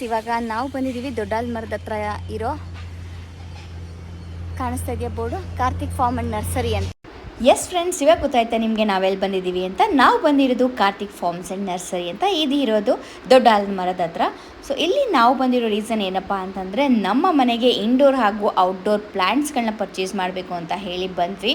ಇವಾಗ ನಾವು ಬಂದಿದ್ದೀವಿ ದೊಡ್ಡಾಲ್ ಮರದ ಹತ್ರ ಇರೋ ಕಾಣಿಸ್ತಾ ಇದೆಯಾ board Karthik farm and nursery ಅಂತ. ಎಸ್ ಫ್ರೆಂಡ್ಸ್, ಇವಾಗ ಗೊತ್ತಾಯ್ತಾ ನಿಮಗೆ ನಾವೆಲ್ಲಿ ಬಂದಿದ್ದೀವಿ ಅಂತ. ನಾವು ಬಂದಿರೋದು ಕಾರ್ತಿಕ್ ಫಾರ್ಮ್ಸ್ ಆ್ಯಂಡ್ ನರ್ಸರಿ ಅಂತ. ಇದು ಇರೋದು ದೊಡ್ಡಾಲ್ ಮರದ ಹತ್ರ. ಸೊ ಇಲ್ಲಿ ನಾವು ಬಂದಿರೋ ರೀಸನ್ ಏನಪ್ಪ ಅಂತಂದರೆ, ನಮ್ಮ ಮನೆಗೆ ಇಂಡೋರ್ ಹಾಗೂ ಔಟ್ಡೋರ್ ಪ್ಲ್ಯಾಂಟ್ಸ್ಗಳನ್ನ ಪರ್ಚೇಸ್ ಮಾಡಬೇಕು ಅಂತ ಹೇಳಿ ಬಂದ್ವಿ.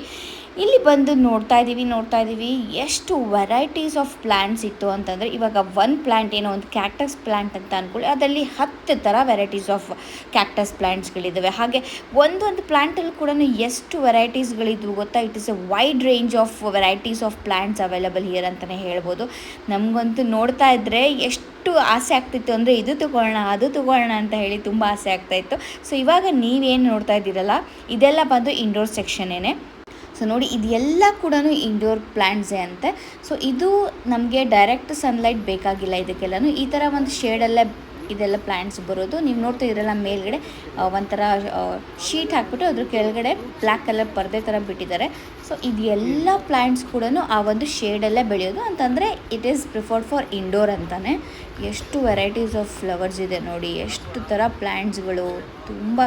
ಇಲ್ಲಿ ಬಂದು ನೋಡ್ತಾ ಇದ್ದೀವಿ ಎಷ್ಟು ವೆರೈಟೀಸ್ ಆಫ್ ಪ್ಲ್ಯಾಂಟ್ಸ್ ಇತ್ತು ಅಂತಂದರೆ, ಇವಾಗ ಒಂದು ಪ್ಲ್ಯಾಂಟ್ ಏನೋ ಒಂದು ಕ್ಯಾಕ್ಟಸ್ ಪ್ಲ್ಯಾಂಟ್ ಅಂತ ಅಂದ್ಕೊಳ್ಳಿ, ಅದರಲ್ಲಿ 10 ಥರ ವೆರೈಟೀಸ್ ಆಫ್ ಕ್ಯಾಕ್ಟಸ್ ಪ್ಲ್ಯಾಂಟ್ಸ್ಗಳಿದ್ದಾವೆ. ಹಾಗೆ ಒಂದೊಂದು ಪ್ಲ್ಯಾಂಟಲ್ಲಿ ಕೂಡ ಎಷ್ಟು ವೆರೈಟೀಸ್ಗಳಿದ್ವು ಗೊತ್ತಾ. It is A wide range of varieties of plants available here ಅಂತಲೇ ಹೇಳ್ಬೋದು. ನಮಗಂತೂ ನೋಡ್ತಾ ಇದ್ದರೆ ಎಷ್ಟು ಆಸೆ ಆಗ್ತಿತ್ತು ಅಂದರೆ, ಇದು ತೊಗೊಳ್ಳೋಣ ಅದು ತೊಗೊಳ್ಳೋಣ ಅಂತ ಹೇಳಿ ತುಂಬ ಆಸೆ ಆಗ್ತಾಯಿತ್ತು. ಸೊ ಇವಾಗ ನೀವೇನು ನೋಡ್ತಾ ಇದ್ದೀರಲ್ಲ, ಇದೆಲ್ಲ ಬಂದು ಇಂಡೋರ್ ಸೆಕ್ಷನ್ನೇ. ಸೊ ನೋಡಿ, ಇದೆಲ್ಲ ಕೂಡ ಇಂಡೋರ್ ಪ್ಲ್ಯಾಂಟ್ಸೇ ಅಂತೆ. ಸೊ ಇದು ನಮಗೆ ಡೈರೆಕ್ಟ್ ಸನ್ಲೈಟ್ ಬೇಕಾಗಿಲ್ಲ ಇದಕ್ಕೆಲ್ಲನೂ. ಈ ಥರ ಒಂದು ಶೇಡಲ್ಲೇ ಇದೆಲ್ಲ ಪ್ಲ್ಯಾಂಟ್ಸ್ ಬರೋದು. ನೀವು ನೋಡ್ತಾ ಇದ್ರಲ್ಲ, ಮೇಲ್ಗಡೆ ಒಂಥರ ಶೀಟ್ ಹಾಕ್ಬಿಟ್ಟು ಅದ್ರ ಕೆಳಗಡೆ ಬ್ಲ್ಯಾಕ್ ಕಲರ್ ಪರ್ದೆ ಥರ ಬಿಟ್ಟಿದ್ದಾರೆ. ಸೊ ಇದೆಲ್ಲ ಪ್ಲ್ಯಾಂಟ್ಸ್ ಕೂಡ ಆ ಒಂದು ಶೇಡಲ್ಲೇ ಬೆಳೆಯೋದು ಅಂತಂದರೆ it is preferred for indoor ಅಂತಲೇ. ಎಷ್ಟು ವೆರೈಟೀಸ್ ಆಫ್ ಫ್ಲವರ್ಸ್ ಇದೆ ನೋಡಿ, ಎಷ್ಟು ಥರ ಪ್ಲ್ಯಾಂಟ್ಸ್ಗಳು. ತುಂಬ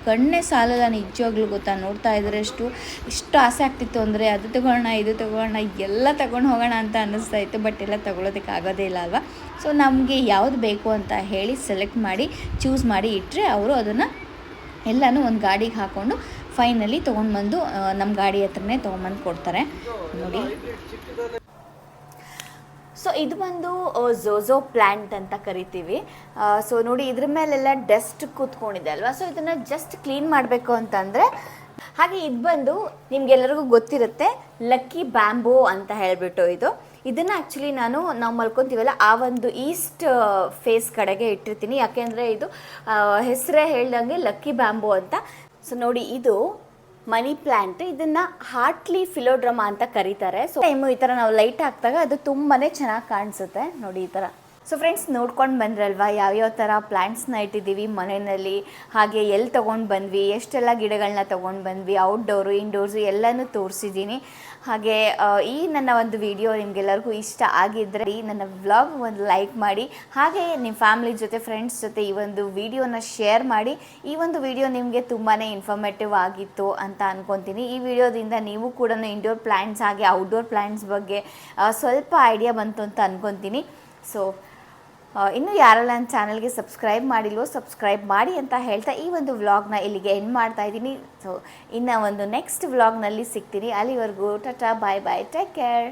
ಕಣ್ಣೇ ಸಾಲಲ್ಲ ನಿಜವಾಗ್ಲೂ ಗೊತ್ತಾ. ನೋಡ್ತಾ ಇದ್ದರೆ ಎಷ್ಟು ಆಸೆ ಆಗ್ತಿತ್ತು ಅಂದರೆ, ಅದು ತೊಗೊಳ್ಳೋಣ ಇದು ತೊಗೊಳ್ಳೋಣ ಎಲ್ಲ ತೊಗೊಂಡು ಹೋಗೋಣ ಅಂತ ಅನ್ನಿಸ್ತಾ ಇತ್ತು. ಬಟ್ ಎಲ್ಲ ತೊಗೊಳೋದಕ್ಕೆ ಆಗೋದೇ ಇಲ್ಲ ಅಲ್ವಾ. ಸೊ ನಮಗೆ ಯಾವುದು ಬೇಕು ಅಂತ ಹೇಳಿ ಸೆಲೆಕ್ಟ್ ಮಾಡಿ ಚೂಸ್ ಮಾಡಿ ಇಟ್ಟರೆ ಅವರು ಅದನ್ನು ಎಲ್ಲನೂ ಒಂದು ಗಾಡಿಗೆ ಹಾಕ್ಕೊಂಡು ಫೈನಲಿ ತೊಗೊಂಡು ಬಂದು ನಮ್ಮ ಗಾಡಿ ಹತ್ರನೇ ತೊಗೊಂಬಂದು ಕೊಡ್ತಾರೆ ನೋಡಿ. ಸೊ ಇದು ಬಂದು ಝೋಝೋ ಪ್ಲ್ಯಾಂಟ್ ಅಂತ ಕರಿತೀವಿ. ಸೊ ನೋಡಿ, ಇದ್ರ ಮೇಲೆಲ್ಲ ಡಸ್ಟ್ ಕೂತ್ಕೊಂಡಿದೆ ಅಲ್ವಾ. ಸೊ ಇದನ್ನು ಜಸ್ಟ್ ಕ್ಲೀನ್ ಮಾಡಬೇಕು ಅಂತಂದರೆ, ಹಾಗೆ ಇದು ಬಂದು ನಿಮ್ಗೆಲ್ಲರಿಗೂ ಗೊತ್ತಿರುತ್ತೆ ಲಕ್ಕಿ ಬ್ಯಾಂಬೋ ಅಂತ ಹೇಳಿಬಿಟ್ಟು ಇದನ್ನು ಆ್ಯಕ್ಚುಲಿ ನಾವು ಮಲ್ಕೊತೀವಲ್ಲ ಆ ಒಂದು ಈಸ್ಟ್ ಫೇಸ್ ಕಡೆಗೆ ಇಟ್ಟಿರ್ತೀನಿ. ಯಾಕೆಂದರೆ ಇದು ಹೆಸರೇ ಹೇಳ್ದಂಗೆ ಲಕ್ಕಿ ಬ್ಯಾಂಬೋ ಅಂತ. ಸೊ ನೋಡಿ, ಇದು ಮನಿ ಪ್ಲ್ಯಾಂಟ್. ಇದನ್ನು ಹಾರ್ಟ್ಲಿ ಫಿಲೋಡ್ರಮಾ ಅಂತ ಕರೀತಾರೆ. ಸೊ ಟೈಮು ಈ ಥರ ನಾವು ಲೈಟ್ ಹಾಕಿದಾಗ ಅದು ತುಂಬಾ ಚೆನ್ನಾಗಿ ಕಾಣಿಸುತ್ತೆ ನೋಡಿ ಈ ಥರ. ಸೊ ಫ್ರೆಂಡ್ಸ್, ನೋಡ್ಕೊಂಡು ಬಂದ್ರಲ್ವಾ ಯಾವ್ಯಾವ ಥರ ಪ್ಲ್ಯಾಂಟ್ಸ್ನ ಇಟ್ಟಿದ್ದೀವಿ ಮನೆಯಲ್ಲಿ, ಹಾಗೆ ಎಲ್ಲಿ ತೊಗೊಂಡು ಬಂದ್ವಿ, ಎಷ್ಟೆಲ್ಲ ಗಿಡಗಳನ್ನ ತೊಗೊಂಡು ಬಂದ್ವಿ, ಔಟ್ಡೋರು ಇಂಡೋರ್ಸು ಎಲ್ಲನೂ ತೋರಿಸಿದ್ದೀನಿ. ಹಾಗೆ ಈ ನನ್ನ ಒಂದು ವಿಡಿಯೋ ನಿಮಗೆಲ್ಲರಿಗೂ ಇಷ್ಟ ಆಗಿದ್ದರೆ ನನ್ನ ವ್ಲಾಗ್ ಒಂದು ಲೈಕ್ ಮಾಡಿ, ಹಾಗೆ ನಿಮ್ಮ ಫ್ಯಾಮಿಲಿ ಜೊತೆ ಫ್ರೆಂಡ್ಸ್ ಜೊತೆ ಈ ಒಂದು ವಿಡಿಯೋನ ಶೇರ್ ಮಾಡಿ. ಈ ಒಂದು ವಿಡಿಯೋ ನಿಮಗೆ ತುಂಬಾ ಇನ್ಫಾರ್ಮೇಟಿವ್ ಆಗಿತ್ತು ಅಂತ ಅಂದ್ಕೊತೀನಿ. ಈ ವಿಡಿಯೋದಿಂದ ನೀವು ಕೂಡ ಇಂಡೋರ್ ಪ್ಲ್ಯಾಂಟ್ಸ್ ಹಾಗೆ ಔಟ್ಡೋರ್ ಪ್ಲ್ಯಾಂಟ್ಸ್ ಬಗ್ಗೆ ಸ್ವಲ್ಪ ಐಡಿಯಾ ಬಂತು ಅಂತ ಅಂದ್ಕೊತೀನಿ. ಸೊ ಇನ್ನೂ ಯಾರೆಲ್ಲ ನನ್ನ ಚಾನಲ್ಗೆ ಸಬ್ಸ್ಕ್ರೈಬ್ ಮಾಡಿಲ್ವೋ ಸಬ್ಸ್ಕ್ರೈಬ್ ಮಾಡಿ ಅಂತ ಹೇಳ್ತಾ ಈ ಒಂದು ವ್ಲಾಗ್ನ ಇಲ್ಲಿಗೆ ಎಂಡ್ ಮಾಡ್ತಾ ಇದ್ದೀನಿ. ಸೊ ಇನ್ನು ಒಂದು ನೆಕ್ಸ್ಟ್ ವ್ಲಾಗ್ನಲ್ಲಿ ಸಿಗ್ತೀನಿ. ಅಲ್ಲಿವರೆಗೂ ಟಾಟಾ, ಬಾಯ್ ಬಾಯ್, ಟೇಕ್ ಕೇರ್.